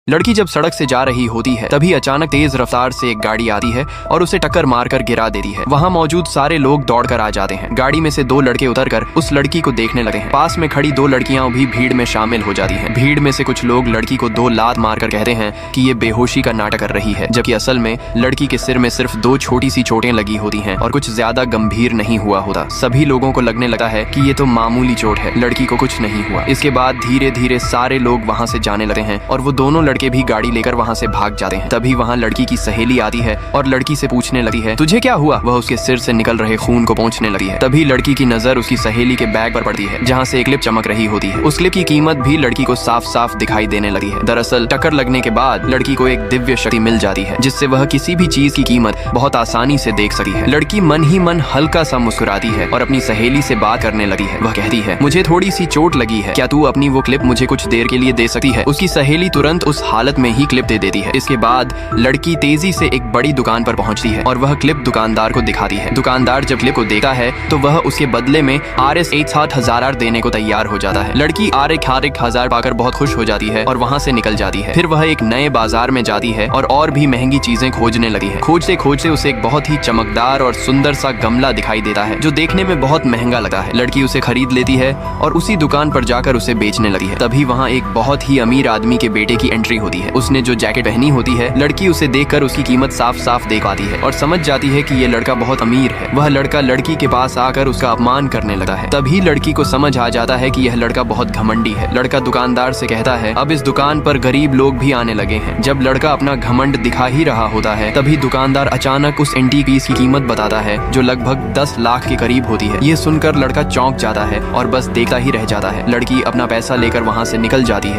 लड़की जब सड़क से जा रही होती है तभी अचानक तेज रफ्तार से एक गाड़ी आती है और उसे टक्कर मारकर गिरा देती है। वहाँ मौजूद सारे लोग दौड़कर आ जाते हैं। गाड़ी में से दो लड़के उतरकर उस लड़की को देखने लगते हैं। पास में खड़ी दो लड़कियां भी भीड़ में शामिल हो जाती हैं। भीड़ में से कुछ लोग लड़की को दो लात मारकर कहते हैं कि ये बेहोशी का नाटक कर रही है, जबकि असल में लड़की के सिर में सिर्फ दो छोटी सी चोटें लगी होती हैं और कुछ ज्यादा गंभीर नहीं हुआ होता। सभी लोगों को लगने लगता है कि ये तो मामूली चोट है, लड़की को कुछ नहीं हुआ। इसके बाद धीरे धीरे सारे लोग वहाँ से जाने लगते हैं और वो दोनों लड़के भी गाड़ी लेकर वहाँ से भाग जाते हैं। तभी वहाँ लड़की की सहेली आती है और लड़की से पूछने लगती है, तुझे क्या हुआ? वह उसके सिर से निकल रहे खून को पोंछने लगती है। तभी लड़की की नजर उसकी सहेली के बैग पर पड़ती है, जहाँ से एक क्लिप चमक रही होती है। उस क्लिप की कीमत भी लड़की को साफ साफ दिखाई देने लगी है। दरअसल टक्कर लगने के बाद लड़की को एक दिव्य शक्ति मिल जाती है, जिससे वह किसी भी चीज की कीमत बहुत आसानी से देख सकती है। लड़की मन ही मन हल्का सा मुस्कुराती है और अपनी सहेली से बात करने लगी है। वह कहती है, मुझे थोड़ी सी चोट लगी है, क्या तू अपनी वो क्लिप मुझे कुछ देर के लिए दे सकती है? उसकी सहेली तुरंत उस हालत में ही क्लिप दे देती है। इसके बाद लड़की तेजी से एक बड़ी दुकान पर पहुंचती है और वह क्लिप दुकानदार को दिखाती है। दुकानदार जब क्लिप को देखता है तो वह उसके बदले में Rs 7,000 देने को तैयार हो जाता है। लड़की Rs पाकर बहुत खुश हो जाती है और वहाँ से निकल जाती है। फिर वह एक नए बाजार में जाती है और भी महंगी चीजें खोजने लगी है। खोजते खोजते उसे एक बहुत ही चमकदार और सुंदर सा गमला दिखाई देता है, जो देखने में बहुत महंगा लगा है। लड़की उसे खरीद लेती है और उसी दुकान पर जाकर उसे बेचने लगी है। तभी वहाँ एक बहुत ही अमीर आदमी के बेटे की एंट्री होती है। उसने जो जैकेट पहनी होती है, लड़की उसे देखकर उसकी कीमत साफ साफ देख पाती है और समझ जाती है कि ये लड़का बहुत अमीर है। वह लड़का लड़की के पास आकर उसका अपमान करने लगा है। तभी लड़की को समझ आ जाता है कि यह लड़का बहुत घमंडी है। लड़का दुकानदार से कहता है, अब इस दुकान पर गरीब लोग भी आने लगे हैं। जब लड़का अपना घमंड दिखा ही रहा होता है, तभी दुकानदार अचानक उस एंटीक पीस की कीमत बताता है, जो लगभग 10 लाख के करीब होती है। ये सुनकर लड़का चौंक जाता है और बस देखता ही रह जाता है। लड़की अपना पैसा लेकर वहाँ से निकल जाती है